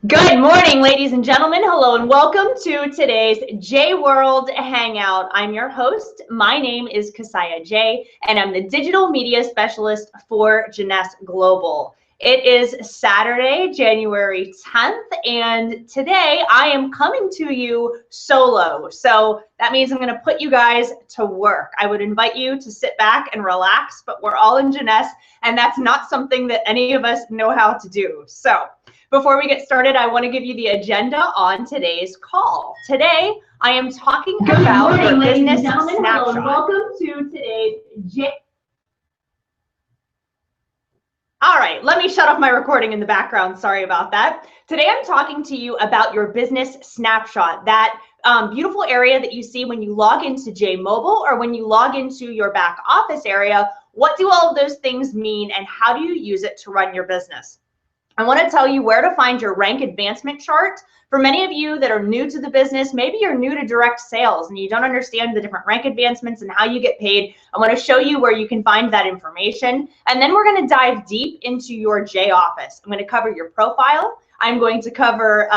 Good morning, ladies and gentlemen. Hello and welcome to today's J World Hangout. I'm your host. My name is Kasaya J, and I'm the digital media specialist for Jeunesse Global. It is Saturday, January 10th, and today I am coming to you solo. So that means I'm going to put you guys to work. I would invite you to sit back and relax, but we're all in Jeunesse, and that's not something that any of us know how to do. So before we get started, I want to give you the agenda on today's call. Today, I am talking about your business snapshot. Welcome to today's All right, let me shut off my recording in the background. Sorry about that. Today, I'm talking to you about your business snapshot, that beautiful area that you see when you log into J Mobile or when you log into your back office area. What do all of those things mean, and how do you use it to run your business? I want to tell you where to find your rank advancement chart. For many of you that are new to the business, maybe you're new to direct sales and you don't understand the different rank advancements and how you get paid. I want to show you where you can find that information. And then we're going to dive deep into your J office. I'm going to cover your profile. I'm going to cover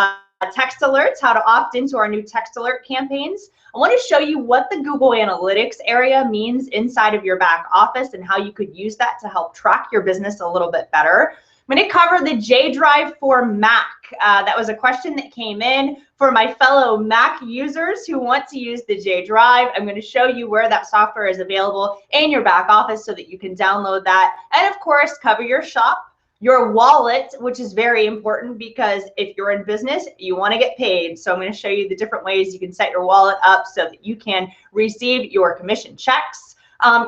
text alerts, how to opt into our new text alert campaigns. I want to show you what the Google Analytics area means inside of your back office and how you could use that to help track your business a little bit better. I'm going to cover the J Drive for Mac. That was a question that came in for my fellow Mac users who want to use the J Drive. I'm going to show you where that software is available in your back office so that you can download that. And of course, cover your shop, your wallet, which is very important because if you're in business, you want to get paid. So I'm going to show you the different ways you can set your wallet up so that you can receive your commission checks,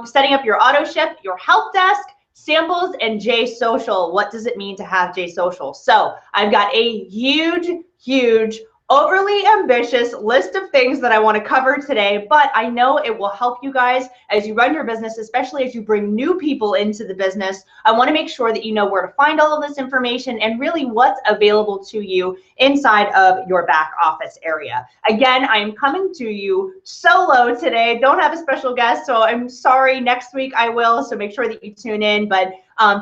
setting up your auto ship, your help desk, samples, and J Social. What does it mean to have J Social? So I've got a huge, overly ambitious list of things that I want to cover today, but I know it will help you guys as you run your business, especially as you bring new people into the business. I want to make sure that you know where to find all of this information and really what's available to you inside of your back office area. Again, I am coming to you solo today. Don't have a special guest, so I'm sorry. Next week I will, so make sure that you tune in. But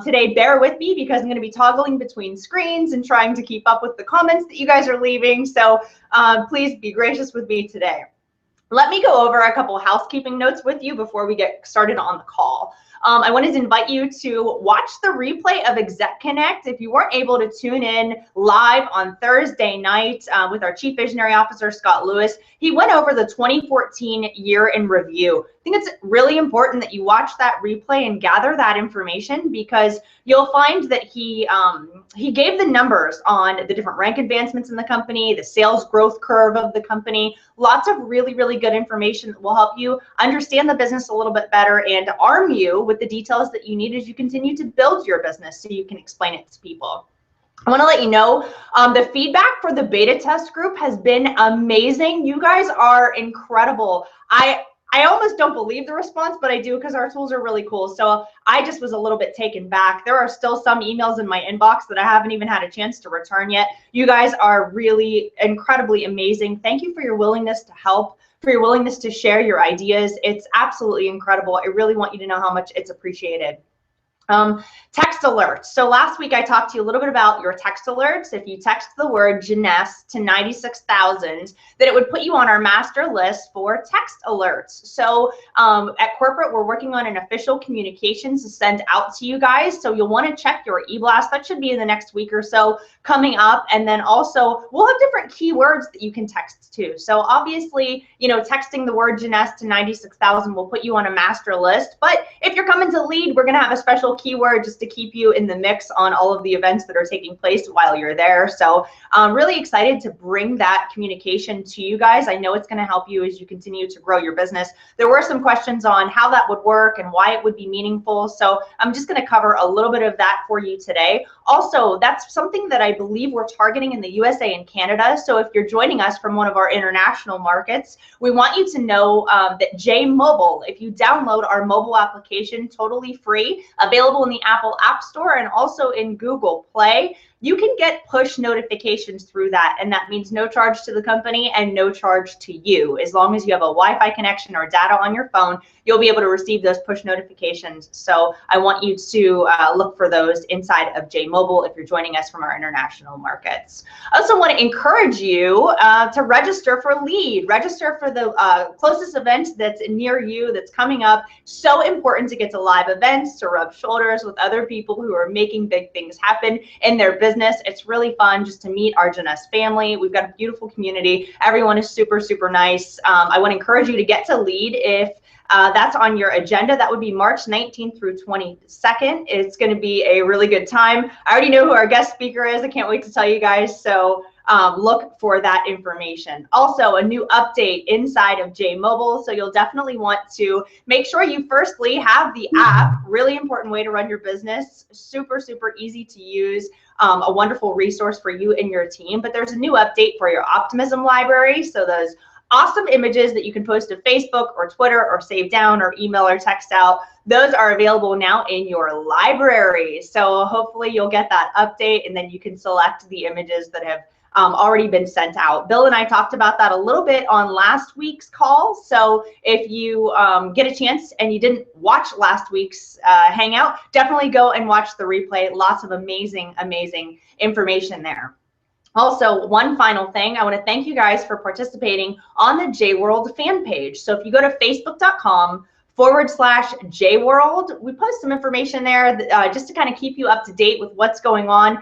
today, bear with me because I'm going to be toggling between screens and trying to keep up with the comments that you guys are leaving. So please be gracious with me today. Let me go over a couple housekeeping notes with you before we get started on the call. I wanted to invite you to watch the replay of Exec Connect. If you weren't able to tune in live on Thursday night with our Chief Visionary Officer, Scott Lewis, he went over the 2014 year in review. I think it's really important that you watch that replay and gather that information because you'll find that he gave the numbers on the different rank advancements in the company, the sales growth curve of the company, lots of really good information that will help you understand the business a little bit better and arm you with the details that you need as you continue to build your business so you can explain it to people. I want to let you know the feedback for the beta test group has been amazing. You guys are incredible. I almost don't believe the response, but I do because our tools are really cool. So I just was a little bit taken back. There are still some emails in my inbox that I haven't even had a chance to return yet. You guys are really incredibly amazing. Thank you for your willingness to help, for your willingness to share your ideas. It's absolutely incredible. I really want you to know how much it's appreciated. Text alerts. So last week I talked to you a little bit about your text alerts. If you text the word Jeunesse to 96,000, that it would put you on our master list for text alerts. So at corporate, we're working on an official communications to send out to you guys. So you'll want to check your e-blast. That should be in the next week or so coming up. And then also we'll have different keywords that you can text to. So obviously, you know, texting the word Jeunesse to 96,000 will put you on a master list. But if you're coming to lead, we're going to have a special keyword just to keep you in the mix on all of the events that are taking place while you're there. So I'm really excited to bring that communication to you guys. I know it's going to help you as you continue to grow your business. There were some questions on how that would work and why it would be meaningful. So I'm just going to cover a little bit of that for you today. Also, that's something that I believe we're targeting in the USA and Canada. So if you're joining us from one of our international markets, we want you to know that J Mobile, if you download our mobile application totally free, available in the Apple App Store and also in Google Play, you can get push notifications through that, and that means no charge to the company and no charge to you. As long as you have a Wi-Fi connection or data on your phone, you'll be able to receive those push notifications. So I want you to look for those inside of J-Mobile if you're joining us from our international markets. I also want to encourage you to register for LEAD. Register for the closest event that's near you that's coming up. So important to get to live events, to rub shoulders with other people who are making big things happen in their business. It's really fun just to meet our Jeunesse family. We've got a beautiful community. Everyone is super, super nice. I want to encourage you to get to LEAD if that's on your agenda. That would be March 19th through 22nd. It's going to be a really good time. I already know who our guest speaker is. I can't wait to tell you guys. So look for that information. Also, a new update inside of J-Mobile. So you'll definitely want to make sure you firstly have the app. Really important way to run your business. Super, super easy to use. A wonderful resource for you and your team. But there's a new update for your Optimism library. So those awesome images that you can post to Facebook or Twitter or save down or email or text out. Those are available now in your library. So hopefully you'll get that update, and then you can select the images that have already been sent out. Bill and I talked about that a little bit on last week's call. So if you get a chance and you didn't watch last week's hangout, definitely go and watch the replay. Lots of amazing, amazing information there. Also, one final thing, I want to thank you guys for participating on the J-World fan page. So if you go to facebook.com/J-World, we post some information there just to kind of keep you up to date with what's going on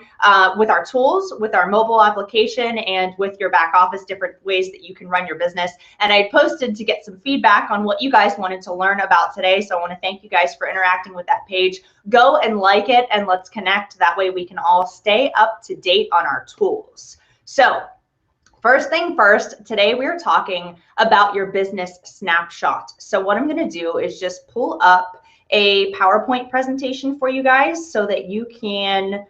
with our tools, with our mobile application, and with your back office, different ways that you can run your business. And I posted to get some feedback on what you guys wanted to learn about today. So I want to thank you guys for interacting with that page. Go and like it, and let's connect. That way we can all stay up to date on our tools. So first thing first, today we're talking about your business snapshot. So what I'm going to do is just pull up a PowerPoint presentation for you guys so that you can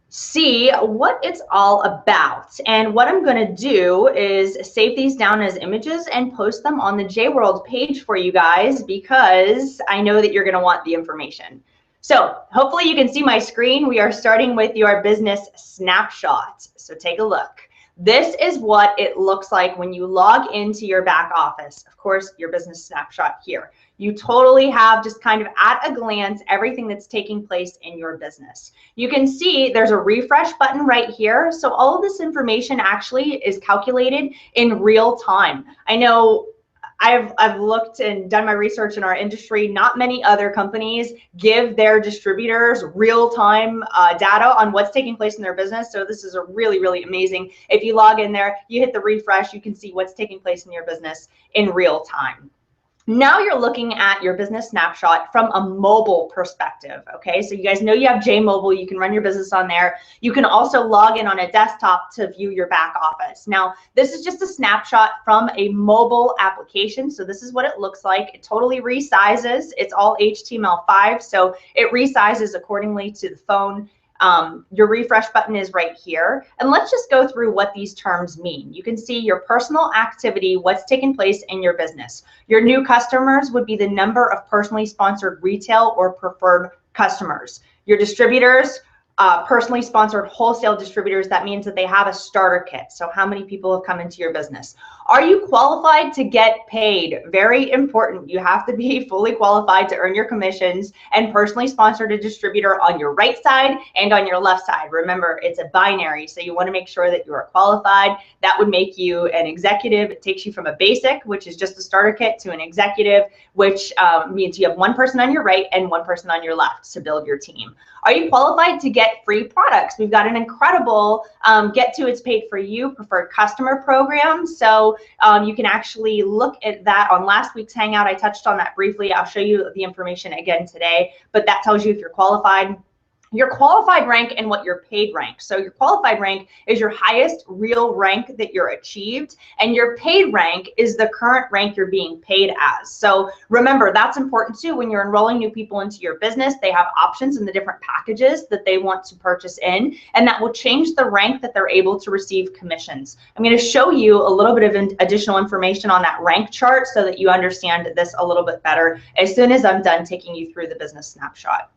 see what it's all about. And what I'm going to do is save these down as images and post them on the J-World page for you guys, because I know that you're going to want the information. So hopefully you can see my screen. We are starting with your business snapshot. So take a look. This is what it looks like when you log into your back office. Of course, your business snapshot here. You totally have just kind of at a glance everything that's taking place in your business. You can see there's a refresh button right here. So all of this information actually is calculated in real time. I know I've looked and done my research in our industry. Not many other companies give their distributors real-time data on what's taking place in their business. So this is a really, really amazing. If you log in there, you hit the refresh, you can see what's taking place in your business in real time. Now you're looking at your business snapshot from a mobile perspective, okay? So you guys know you have J-Mobile, you can run your business on there. You can also log in on a desktop to view your back office. Now, this is just a snapshot from a mobile application. So this is what it looks like. It totally resizes. It's all HTML5, so it resizes accordingly to the phone. Your refresh button is right here. And let's just go through what these terms mean. You can see your personal activity, what's taking place in your business. Your new customers would be the number of personally sponsored retail or preferred customers. Your distributors, personally sponsored wholesale distributors, that means that they have a starter kit. So how many people have come into your business? Are you qualified to get paid? Very important. You have to be fully qualified to earn your commissions and personally sponsored a distributor on your right side and on your left side. Remember, it's a binary, so you want to make sure that you are qualified. That would make you an executive. It takes you from a basic, which is just a starter kit, to an executive, which means you have one person on your right and one person on your left to build your team. Are you qualified to get free products? We've got an incredible Get to It's Paid For You preferred customer program. So you can actually look at that on last week's Hangout. I touched on that briefly. I'll show you the information again today, but that tells you if you're qualified. Your qualified rank and what your paid rank. So your qualified rank is your highest real rank that you're achieved, and your paid rank is the current rank you're being paid as. So remember, that's important too. When you're enrolling new people into your business, they have options in the different packages that they want to purchase in, and that will change the rank that they're able to receive commissions. I'm going to show you a little bit of additional information on that rank chart so that you understand this a little bit better as soon as I'm done taking you through the business snapshot.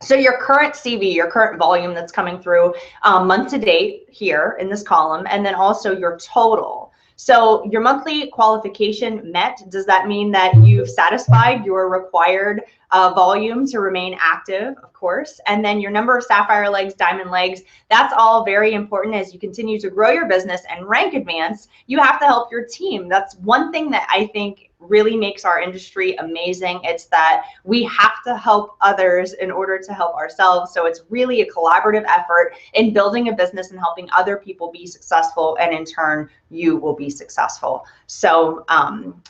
So your current CV, your current volume that's coming through month to date here in this column, and then also your total. So your monthly qualification met, does that mean that you've satisfied your required volume to remain active? Of course. And then your number of sapphire legs, diamond legs, that's all very important as you continue to grow your business and rank advance. You have to help your team. That's one thing that I think really makes our industry amazing. It's that we have to help others in order to help ourselves. So it's really a collaborative effort in building a business and helping other people be successful, and in turn you will be successful. So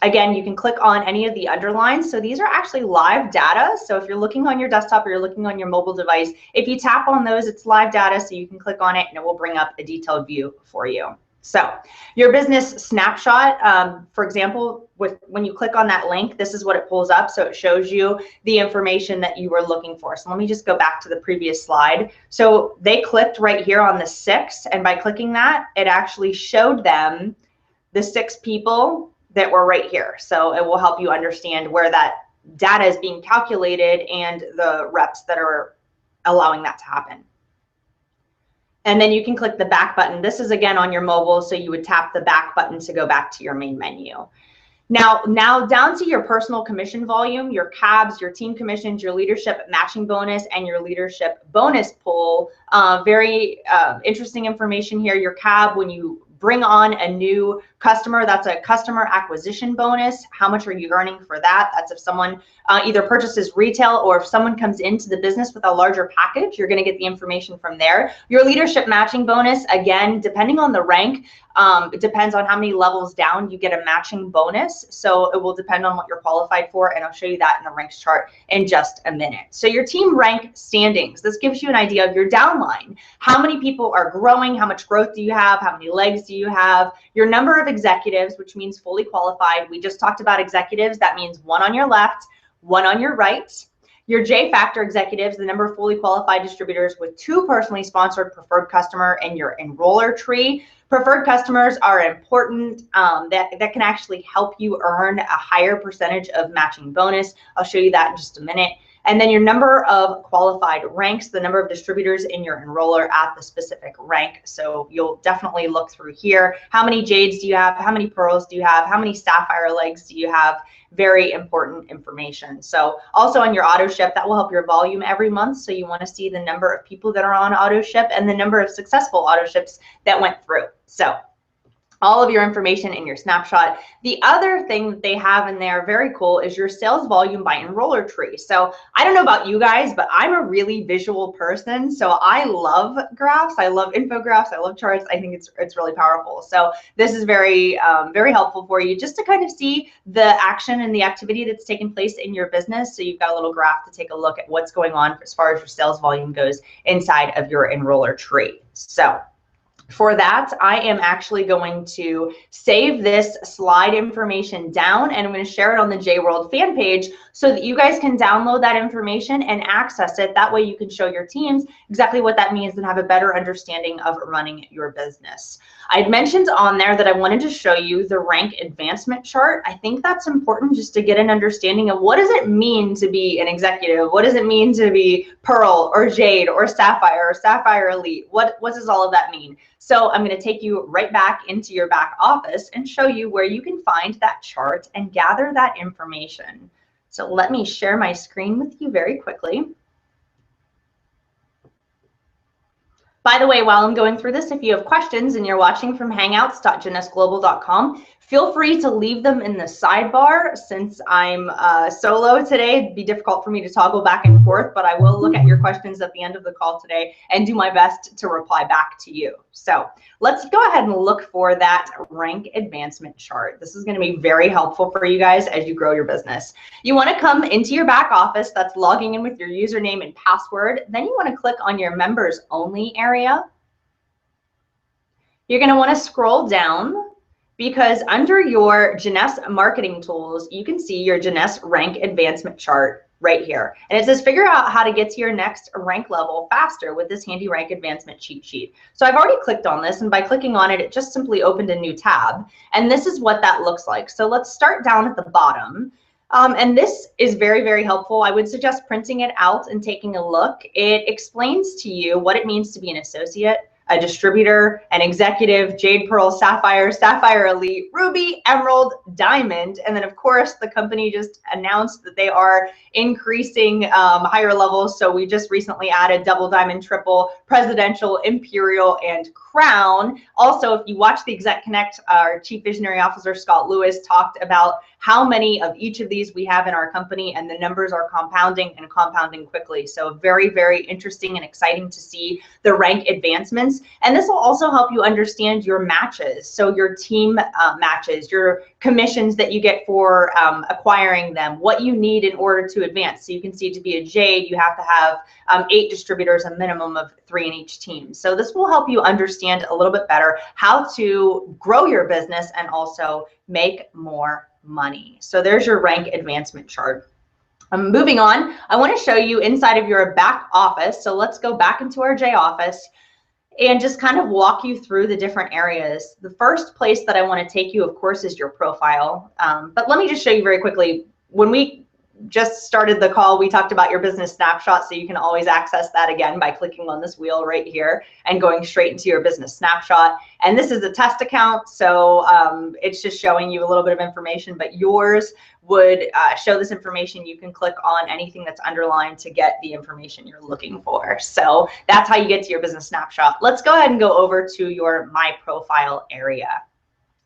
again, you can click on any of the underlines. So these are actually live data. So if you're looking on your desktop or you're looking on your mobile device, if you tap on those, it's live data, so you can click on it and it will bring up a detailed view for you. So your business snapshot, for example, when you click on that link, this is what it pulls up. So it shows you the information that you were looking for. So let me just go back to the previous slide. So they clicked right here on the 6, and by clicking that, it actually showed them the 6 people that were right here. So it will help you understand where that data is being calculated and the reps that are allowing that to happen. And then you can click the back button. This is again on your mobile, so you would tap the back button to go back to your main menu. Now down to your personal commission volume, your cabs, your team commissions, your leadership matching bonus, and your leadership bonus pool. Very interesting information here. Your cab, when you bring on a new customer, that's a customer acquisition bonus. How much are you earning for that? That's if someone either purchases retail, or if someone comes into the business with a larger package, you're going to get the information from there. Your leadership matching bonus, again, depending on the rank, it depends on how many levels down you get a matching bonus. So it will depend on what you're qualified for, and I'll show you that in the ranks chart in just a minute. So your team rank standings, this gives you an idea of your downline. How many people are growing? How much growth do you have? How many legs do you have? Your number of executives, which means fully qualified. We just talked about executives. That means 1 on your left, 1 on your right. Your J-Factor executives, the number of fully qualified distributors with 2 personally sponsored preferred customer in your enroller tree. Preferred customers are important. That can actually help you earn a higher percentage of matching bonus. I'll show you that in just a minute. And then your number of qualified ranks, the number of distributors in your enroller at the specific rank. So you'll definitely look through here. How many jades do you have? How many pearls do you have? How many sapphire legs do you have? Very important information. So also on your auto ship, that will help your volume every month. So you want to see the number of people that are on auto ship and the number of successful auto ships that went through. So all of your information in your snapshot. The other thing that they have in there, very cool, is your sales volume by enroller tree. So I don't know about you guys, but I'm a really visual person. So I love graphs. I love infographics. I love charts. I think it's really powerful. So this is very, very helpful for you just to kind of see the action and the activity that's taking place in your business. So you've got a little graph to take a look at what's going on as far as your sales volume goes inside of your enroller tree. So for that, I am actually going to save this slide information down, and I'm going to share it on the J-World fan page so that you guys can download that information and access it. That way you can show your teams exactly what that means and have a better understanding of running your business. I'd mentioned on there that I wanted to show you the rank advancement chart. I think that's important just to get an understanding of what does it mean to be an executive? What does it mean to be Pearl or Jade or Sapphire Elite? What does all of that mean? So I'm going to take you right back into your back office and show you where you can find that chart and gather that information. So let me share my screen with you very quickly. By the way, while I'm going through this, if you have questions and you're watching from hangouts.jeunesseglobal.com, feel free to leave them in the sidebar. Since I'm solo today, it'd be difficult for me to toggle back and forth, but I will look at your questions at the end of the call today and do my best to reply back to you. So let's go ahead and look for that rank advancement chart. This is going to be very helpful for you guys as you grow your business. You want to come into your back office, that's logging in with your username and password. Then you want to click on your members only area. You're going to want to scroll down, because under your Jeunesse marketing tools, you can see your Jeunesse rank advancement chart right here. And it says figure out how to get to your next rank level faster with this handy rank advancement cheat sheet. So I've already clicked on this, and by clicking on it, it just simply opened a new tab. And this is what that looks like. So let's start down at the bottom. And this is very, very helpful. I would suggest printing it out and taking a look. It explains to you what it means to be an associate, a distributor, an executive, jade, pearl, sapphire, sapphire elite, ruby, emerald, diamond. And then of course the company just announced that they are increasing higher levels. So we just recently added double diamond, triple, presidential, imperial, and crown. Also, if you watch the Exec Connect, our Chief Visionary Officer, Scott Lewis, talked about how many of each of these we have in our company, and the numbers are compounding and compounding quickly. So very, very interesting and exciting to see the rank advancements. And this will also help you understand your matches. So your team matches, your commissions that you get for acquiring them, what you need in order to advance. So you can see to be a jade, you have to have 8 distributors, a minimum of 3 in each team. So this will help you understand a little bit better how to grow your business and also make more money. So there's your rank advancement chart. Moving on, I want to show you inside of your back office. So let's go back into our J office and just kind of walk you through the different areas. The first place that I want to take you, of course, is your profile. But let me just show you very quickly. When we just started the call, we talked about your business snapshot, so you can always access that again by clicking on this wheel right here and going straight into your business snapshot. And this is a test account, so it's just showing you a little bit of information, but yours would show this information. You can click on anything that's underlined to get the information you're looking for. So that's how you get to your business snapshot. Let's go ahead and go over to your My Profile area.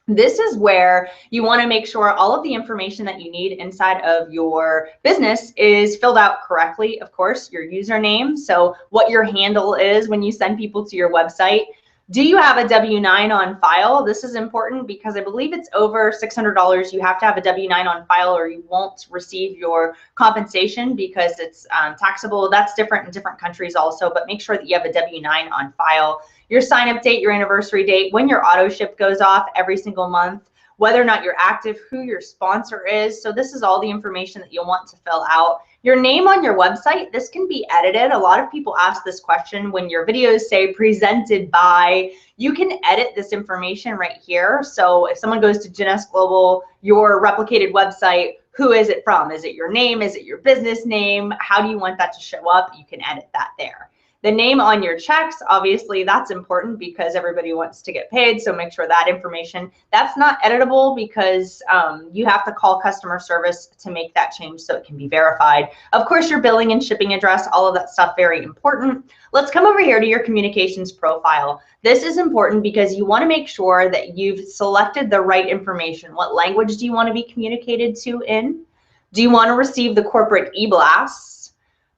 This is where you want to make sure all of the information that you need inside of your business is filled out correctly. Of course, your username, so what your handle is when you send people to your website. Do you have a W-9 on file? This is important because I believe it's over $600. You have to have a W-9 on file or you won't receive your compensation because it's taxable. That's different in different countries also, but make sure that you have a W-9 on file. Your sign-up date, your anniversary date, when your auto ship goes off every single month, whether or not you're active, who your sponsor is. So this is all the information that you'll want to fill out. Your name on your website, this can be edited. A lot of people ask this question when your videos say presented by. You can edit this information right here. So if someone goes to Jeunesse Global, your replicated website, who is it from? Is it your name? Is it your business name? How do you want that to show up? You can edit that there. The name on your checks, obviously that's important because everybody wants to get paid. So make sure that information, that's not editable because you have to call customer service to make that change so it can be verified. Of course, your billing and shipping address, all of that stuff, very important. Let's come over here to your communications profile. This is important because you want to make sure that you've selected the right information. What language do you want to be communicated to in? Do you want to receive the corporate e-blasts?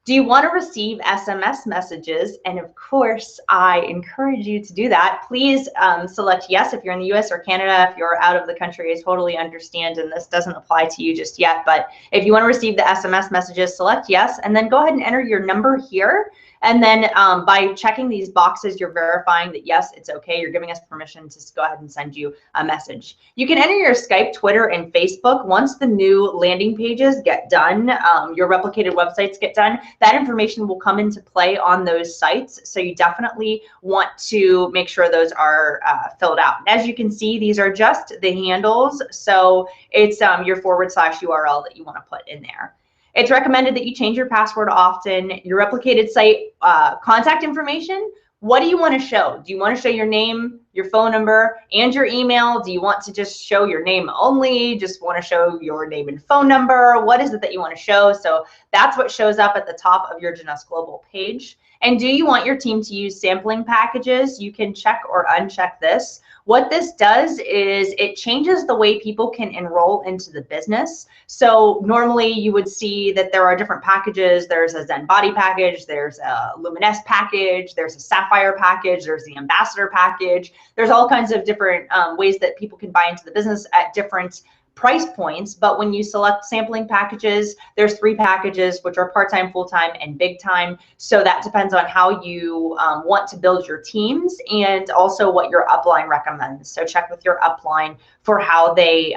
Do you want to receive SMS messages? And of course, I encourage you to do that. Please select yes if you're in the US or Canada. If you're out of the country, I totally understand, and this doesn't apply to you just yet. But if you want to receive the SMS messages, select yes, and then go ahead and enter your number here. And then by checking these boxes, you're verifying that yes, it's okay. You're giving us permission to go ahead and send you a message. You can enter your Skype, Twitter, and Facebook. Once the new landing pages get done, your replicated websites get done, that information will come into play on those sites. So you definitely want to make sure those are filled out. And as you can see, these are just the handles. So it's your / URL that you want to put in there. It's recommended that you change your password often. Your replicated site contact information, what do you want to show? Do you want to show your name, your phone number, and your email? Do you want to just show your name only? Just want to show your name and phone number? What is it that you want to show? So that's what shows up at the top of your Jeunesse Global page. And do you want your team to use sampling packages? You can check or uncheck this. What this does is it changes the way people can enroll into the business. So normally you would see that there are different packages. There's a Zen Body package, there's a Luminous package, there's a Sapphire package, there's the Ambassador package. There's all kinds of different ways that people can buy into the business at different price points. But when you select sampling packages, there's 3 packages, which are part-time, full-time, and big time. So that depends on how you want to build your teams and also what your upline recommends. So check with your upline for how they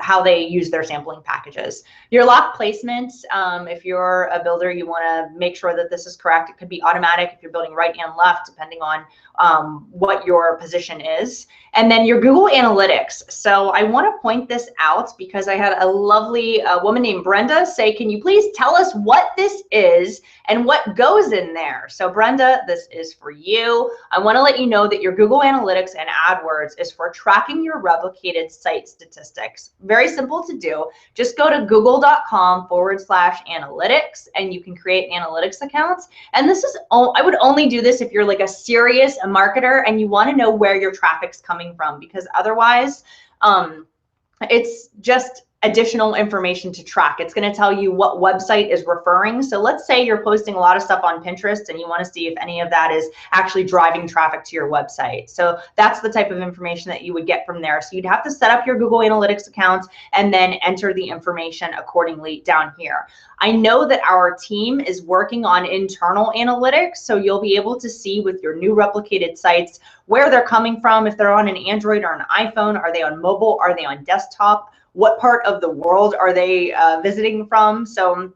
how they use their sampling packages. Your lock placement, if you're a builder, you want to make sure that this is correct. It could be automatic if you're building right and left, depending on what your position is. And then your Google Analytics. So I want to point this out because I had a lovely woman named Brenda say, can you please tell us what this is and what goes in there? So Brenda, this is for you. I want to let you know that your Google Analytics and AdWords is for tracking your replicated site statistics. Very simple to do. Just go to google.com/analytics and you can create analytics accounts. And this is, I would only do this if you're like a serious marketer and you want to know where your traffic's coming from, because otherwise it's just additional information to track. It's going to tell you what website is referring. So let's say you're posting a lot of stuff on Pinterest and you want to see if any of that is actually driving traffic to your website. So that's the type of information that you would get from there. So you'd have to set up your Google Analytics account and then enter the information accordingly down here. I know that our team is working on internal analytics, so you'll be able to see with your new replicated sites where they're coming from, if they're on an Android or an iPhone, are they on mobile, are they on desktop, what part of the world are they visiting from. So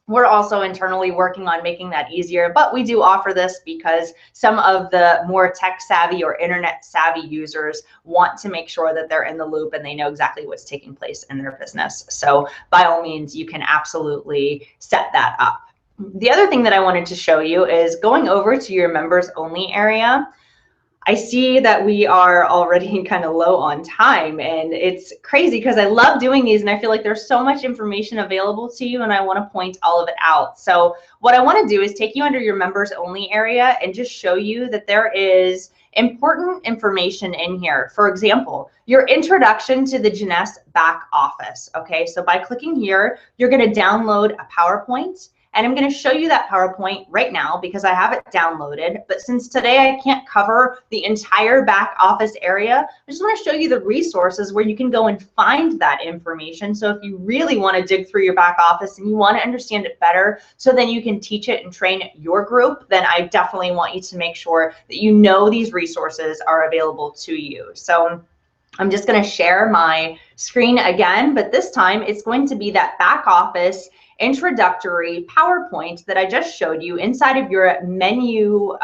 we're also internally working on making that easier, but we do offer this because some of the more tech savvy or internet savvy users want to make sure that they're in the loop and they know exactly what's taking place in their business. So by all means, you can absolutely set that up. The other thing that I wanted to show you is going over to your members only area. I see that we are already kind of low on time, and it's crazy because I love doing these and I feel like there's so much information available to you and I want to point all of it out. So what I want to do is take you under your members only area and just show you that there is important information in here. For example, your introduction to the Jeunesse back office. Okay, so by clicking here, you're going to download a PowerPoint. And I'm going to show you that PowerPoint right now because I have it downloaded. But since today I can't cover the entire back office area, I just want to show you the resources where you can go and find that information. So if you really want to dig through your back office and you want to understand it better so then you can teach it and train your group, then I definitely want you to make sure that you know these resources are available to you. So I'm just going to share my screen again, but this time it's going to be that back office introductory PowerPoint that I just showed you inside of your menu,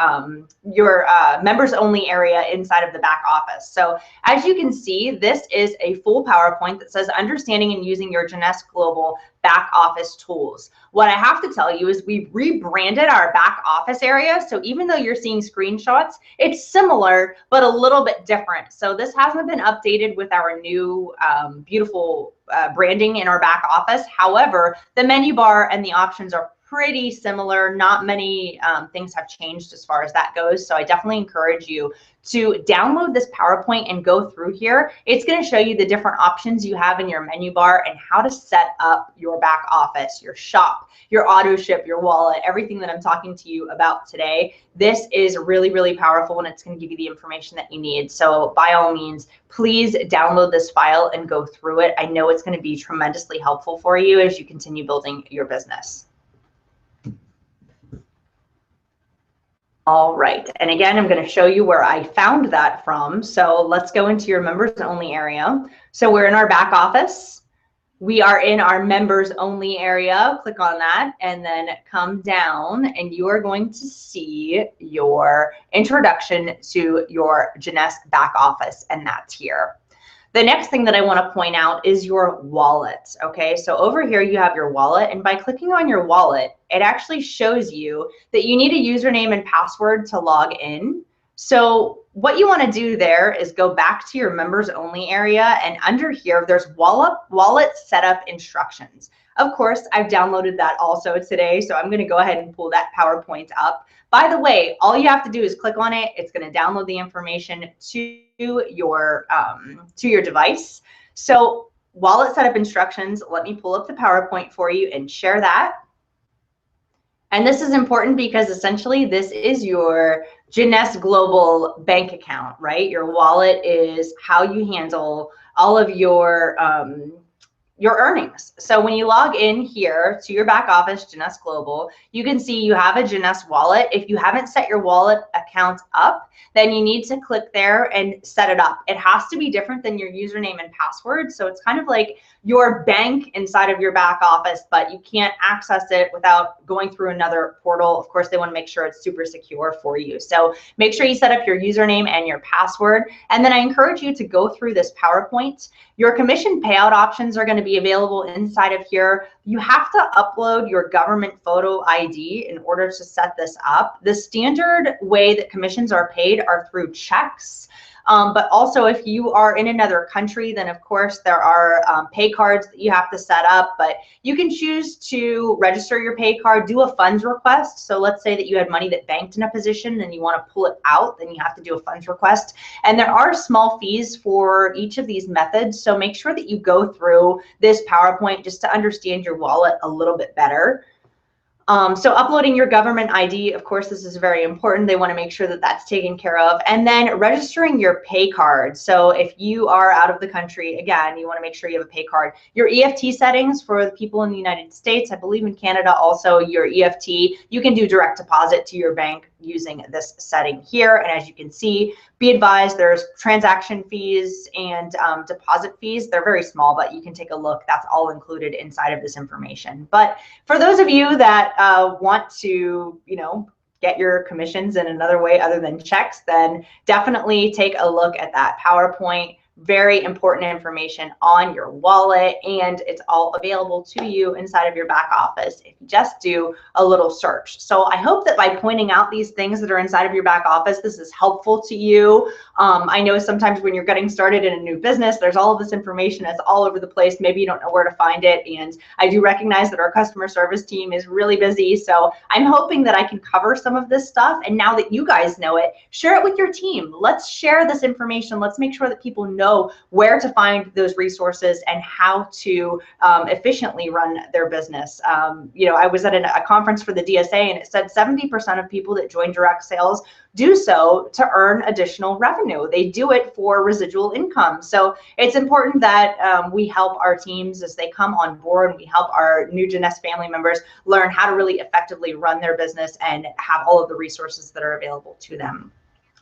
your members only area inside of the back office. So as you can see, this is a full PowerPoint that says understanding and using your Jeunesse Global back office tools. What I have to tell you is we've rebranded our back office area. So even though you're seeing screenshots, it's similar, but a little bit different. So this hasn't been updated with our new beautiful branding in our back office. However, the menu bar and the options are pretty similar. Not many things have changed as far as that goes. So I definitely encourage you to download this PowerPoint and go through here. It's going to show you the different options you have in your menu bar and how to set up your back office, your shop, your auto ship, your wallet, everything that I'm talking to you about today. This is really, really powerful and it's going to give you the information that you need. So by all means, please download this file and go through it. I know it's going to be tremendously helpful for you as you continue building your business. All right, and again, I'm going to show you where I found that from. So let's go into your members only area. So we're in our back office. We are in our members only area. Click on that and then come down and you are going to see your introduction to your Jeunesse back office, and that's here. The next thing that I want to point out is your wallet. Okay, so over here you have your wallet, and by clicking on your wallet, it actually shows you that you need a username and password to log in. So what you want to do there is go back to your members only area, and under here there's wallet setup instructions. Of course, I've downloaded that also today, so I'm going to go ahead and pull that PowerPoint up. By the way, all you have to do is click on it. It's going to download the information to your device. So wallet setup instructions, let me pull up the PowerPoint for you and share that. And this is important because essentially this is your Jeunesse Global bank account, right? Your wallet is how you handle all of your your earnings. So when you log in here to your back office, Jeunesse Global, you can see you have a Jeunesse wallet. If you haven't set your wallet account up, then you need to click there and set it up. It has to be different than your username and password. So it's kind of like your bank inside of your back office, but you can't access it without going through another portal. Of course, they want to make sure it's super secure for you. So make sure you set up your username and your password. And then I encourage you to go through this PowerPoint. Your commission payout options are going to be available inside of here. You have to upload your government photo ID in order to set this up. The standard way that commissions are paid are through checks. But also if you are in another country, then of course there are pay cards that you have to set up, but you can choose to register your pay card, do a funds request. So let's say that you had money that banked in a position and you want to pull it out, then you have to do a funds request. And there are small fees for each of these methods. So make sure that you go through this PowerPoint just to understand your wallet a little bit better. So uploading your government ID, of course, this is very important. They want to make sure that that's taken care of. And then registering your pay card. So if you are out of the country, again, you want to make sure you have a pay card. Your EFT settings for the people in the United States, I believe in Canada also, your EFT, you can do direct deposit to your bank using this setting here. And as you can see, be advised there's transaction fees and deposit fees. They're very small, but you can take a look. That's all included inside of this information. But for those of you that want to, get your commissions in another way other than checks, then definitely take a look at that PowerPoint. Very important information on your wallet, and it's all available to you inside of your back office if you just do a little search. So I hope that by pointing out these things that are inside of your back office, this is helpful to you. I know sometimes when you're getting started in a new business, there's all of this information that's all over the place. Maybe you don't know where to find it, and I do recognize that our customer service team is really busy. So I'm hoping that I can cover some of this stuff, and now that you guys know it, share it with your team. Let's share this information. Let's make sure that people know where to find those resources and how to efficiently run their business. I was at a conference for the DSA, and it said 70% of people that join direct sales do so to earn additional revenue. They do it for residual income. So it's important that we help our teams as they come on board. We help our new Jeunesse family members learn how to really effectively run their business and have all of the resources that are available to them.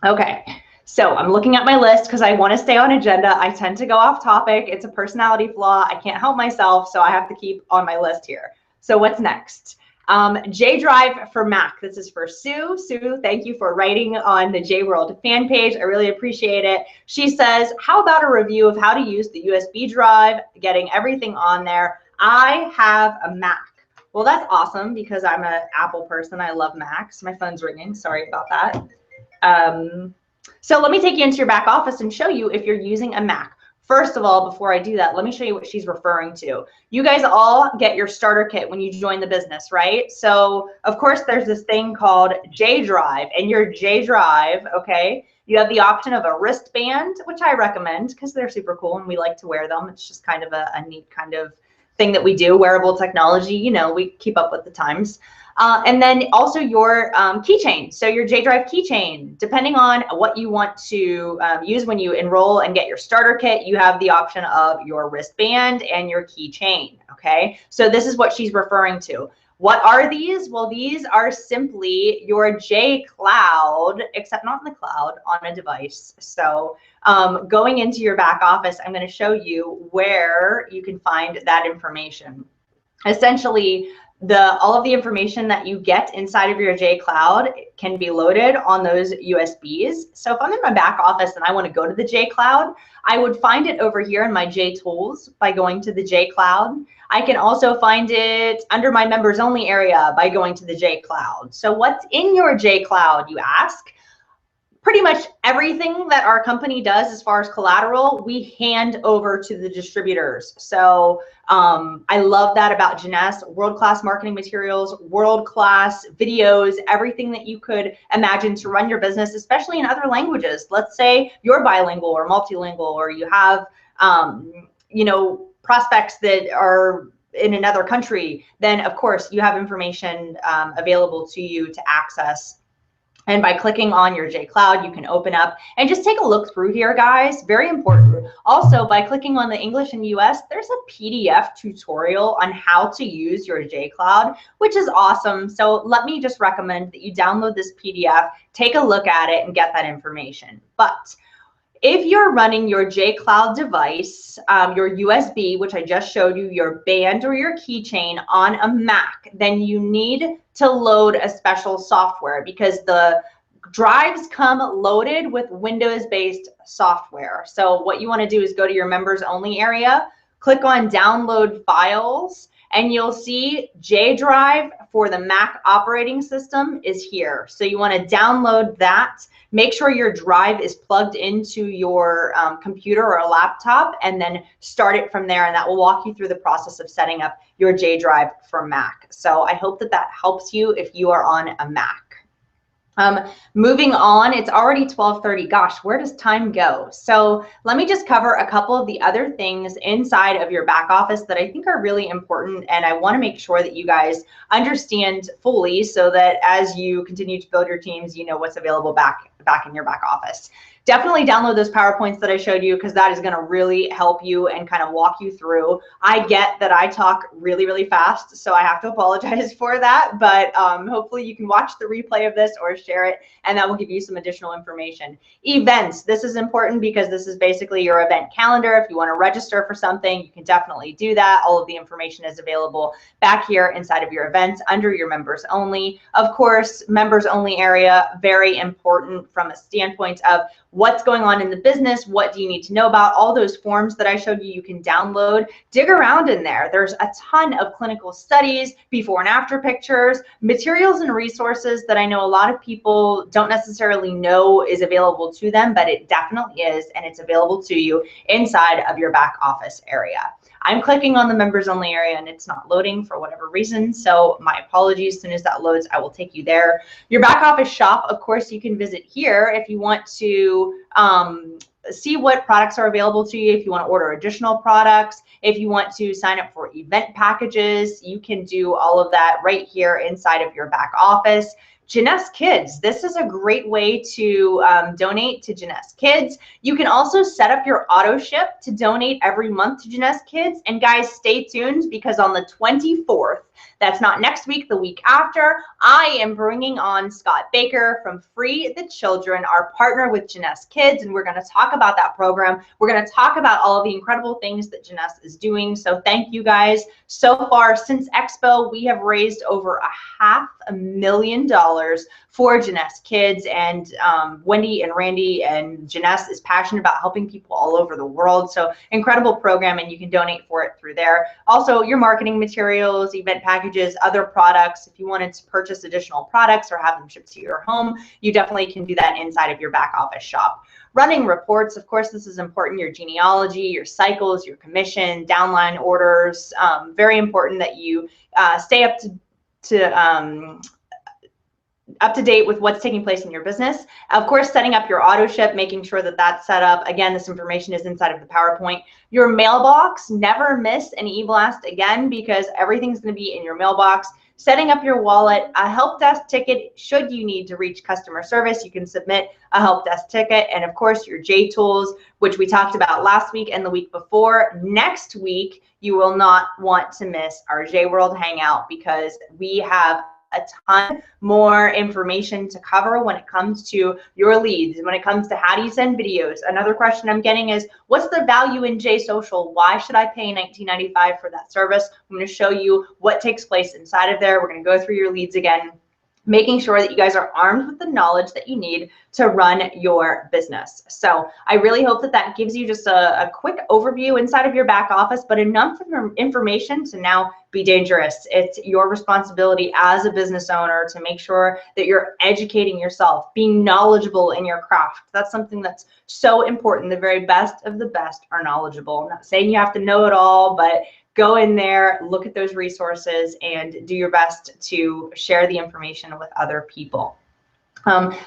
Okay. So I'm looking at my list because I want to stay on agenda. I tend to go off topic. It's a personality flaw. I can't help myself, so I have to keep on my list here. So what's next? J Drive for Mac. This is for Sue. Sue, thank you for writing on the J World fan page. I really appreciate it. She says, how about a review of how to use the USB drive, getting everything on there? I have a Mac. Well, that's awesome because I'm an Apple person. I love Macs. My phone's ringing. Sorry about that. So let me take you into your back office and show you if you're using a Mac. First of all, before I do that, let me show you what she's referring to. You guys all get your starter kit when you join the business, right? So of course there's this thing called J Drive, and your J Drive, okay, you have the option of a wristband, which I recommend because they're super cool and we like to wear them. It's just kind of a neat kind of thing that we do, wearable technology, we keep up with the times. And then also your keychain. So your J Drive keychain, depending on what you want to use when you enroll and get your starter kit, you have the option of your wristband and your keychain, okay? So this is what she's referring to. What are these? Well, these are simply your J Cloud, except not in the cloud, on a device. So going into your back office, I'm going to show you where you can find that information. Essentially, all of the information that you get inside of your J Cloud can be loaded on those USBs. So if I'm in my back office and I want to go to the J Cloud, I would find it over here in my J Tools by going to the J Cloud. I can also find it under my members only area by going to the J Cloud. So what's in your J Cloud, you ask? Pretty much everything that our company does as far as collateral, we hand over to the distributors. So I love that about Jeunesse. World-class marketing materials, world-class videos, everything that you could imagine to run your business, especially in other languages. Let's say you're bilingual or multilingual, or you have prospects that are in another country, then of course you have information available to you to access And by clicking on your J Cloud, you can open up and just take a look through here, guys. Very important. Also, by clicking on the English and US, there's a PDF tutorial on how to use your J Cloud, which is awesome. So let me just recommend that you download this PDF, take a look at it, and get that information. But if you're running your J Cloud device, your USB, which I just showed you, your band or your keychain on a Mac, then you need to load a special software because the drives come loaded with Windows-based software. So what you want to do is go to your members only area, click on download files, and you'll see J Drive for the Mac operating system is here. So you want to download that. Make sure your drive is plugged into your computer or a laptop, and then start it from there. And that will walk you through the process of setting up your J Drive for Mac. So I hope that that helps you if you are on a Mac. Moving on, it's already 12:30. Gosh, where does time go? So let me just cover a couple of the other things inside of your back office that I think are really important, and I want to make sure that you guys understand fully so that as you continue to build your teams, you know what's available back in your back office. Definitely download those PowerPoints that I showed you because that is going to really help you and kind of walk you through. I get that I talk really, really fast, so I have to apologize for that, but hopefully you can watch the replay of this or share it, and that will give you some additional information. Events, this is important because this is basically your event calendar. If you want to register for something, you can definitely do that. All of the information is available back here inside of your events under your members only. Of course, members only area, very important from a standpoint of what's going on in the business, what do you need to know about. All those forms that I showed you, you can download, dig around in there. There's a ton of clinical studies, before and after pictures, materials and resources that I know a lot of people don't necessarily know is available to them, but it definitely is, and it's available to you inside of your back office area. I'm clicking on the members only area and it's not loading for whatever reason, so my apologies. As soon as that loads, I will take you there. Your back office shop, of course, you can visit here if you want to see what products are available to you, if you want to order additional products, if you want to sign up for event packages, you can do all of that right here inside of your back office. Jeunesse Kids, this is a great way to donate to Jeunesse Kids. You can also set up your auto ship to donate every month to Jeunesse Kids. And guys, stay tuned because on the 24th, that's not next week, the week after, I am bringing on Scott Baker from Free the Children, our partner with Jeunesse Kids, and we're going to talk about that program. We're going to talk about all of the incredible things that Jeunesse is doing. So thank you guys. So far since Expo, we have raised over $500,000 for Jeunesse Kids, and Wendy and Randy and Jeunesse is passionate about helping people all over the world. So incredible program, and you can donate for it through there. Also, your marketing materials, event packages, other products. If you wanted to purchase additional products or have them shipped to your home, you definitely can do that inside of your back office shop. Running reports, of course, this is important. Your genealogy, your cycles, your commission, downline orders. Very important that you stay up to date with what's taking place in your business. Of course, setting up your auto ship, making sure that that's set up. Again, this information is inside of the PowerPoint. Your mailbox, never miss an e-blast again because everything's going to be in your mailbox. Setting up your wallet, a help desk ticket, should you need to reach customer service, you can submit a help desk ticket. And of course, your J tools, which we talked about last week and the week before. Next week, you will not want to miss our J World Hangout because we have a ton more information to cover when it comes to your leads, when it comes to how do you send videos. Another question I'm getting is, what's the value in J Social? Why should I pay $19.95 for that service? I'm going to show you what takes place inside of there. We're going to go through your leads again, making sure that you guys are armed with the knowledge that you need to run your business. So I really hope that that gives you just a quick overview inside of your back office, but enough information to now be dangerous. It's your responsibility as a business owner to make sure that you're educating yourself, being knowledgeable in your craft. That's something that's so important. The very best of the best are knowledgeable. I'm not saying you have to know it all, but go in there, look at those resources, and do your best to share the information with other people.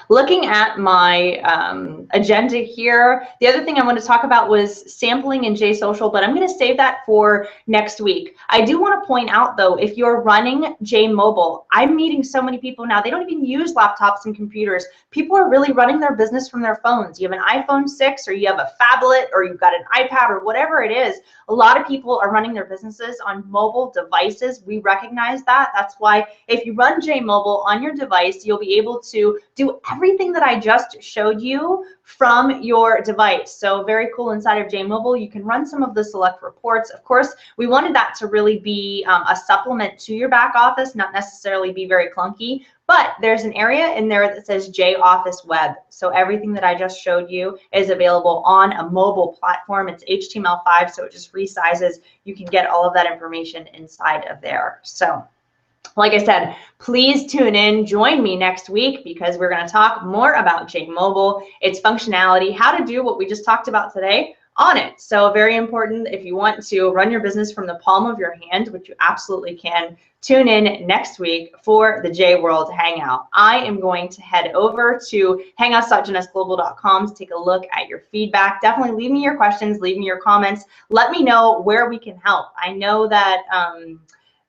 Looking at my agenda here, the other thing I want to talk about was sampling in JSocial, but I'm going to save that for next week. I do want to point out, though, if you're running JMobile, I'm meeting so many people now, they don't even use laptops and computers. People are really running their business from their phones. You have an iPhone 6 or you have a phablet or you've got an iPad or whatever it is. A lot of people are running their businesses on mobile devices. We recognize that. That's why if you run JMobile on your device, you'll be able to do everything that I just showed you from your device. So very cool. Inside of JMobile, you can run some of the select reports. Of course, we wanted that to really be a supplement to your back office, not necessarily be very clunky, but there's an area in there that says JOffice Web. So everything that I just showed you is available on a mobile platform. It's HTML5, so it just resizes. You can get all of that information inside of there. So like I said, please tune in, join me next week because we're going to talk more about JMobile, its functionality, how to do what we just talked about today on it. So very important if you want to run your business from the palm of your hand, which you absolutely can, tune in next week for the J World Hangout. I am going to head over to hangouts.JeunесseGlobal.com to take a look at your feedback. Definitely leave me your questions, leave me your comments. Let me know where we can help. I know that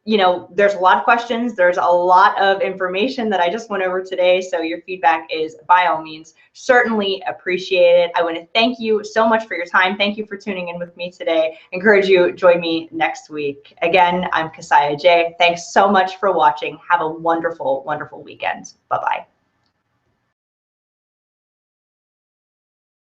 you know, there's a lot of questions. There's a lot of information that I just went over today. So your feedback is by all means certainly appreciated. I want to thank you so much for your time. Thank you for tuning in with me today. Encourage you, join me next week. Again, I'm Keziah J. Thanks so much for watching. Have a wonderful, wonderful weekend. Bye-bye.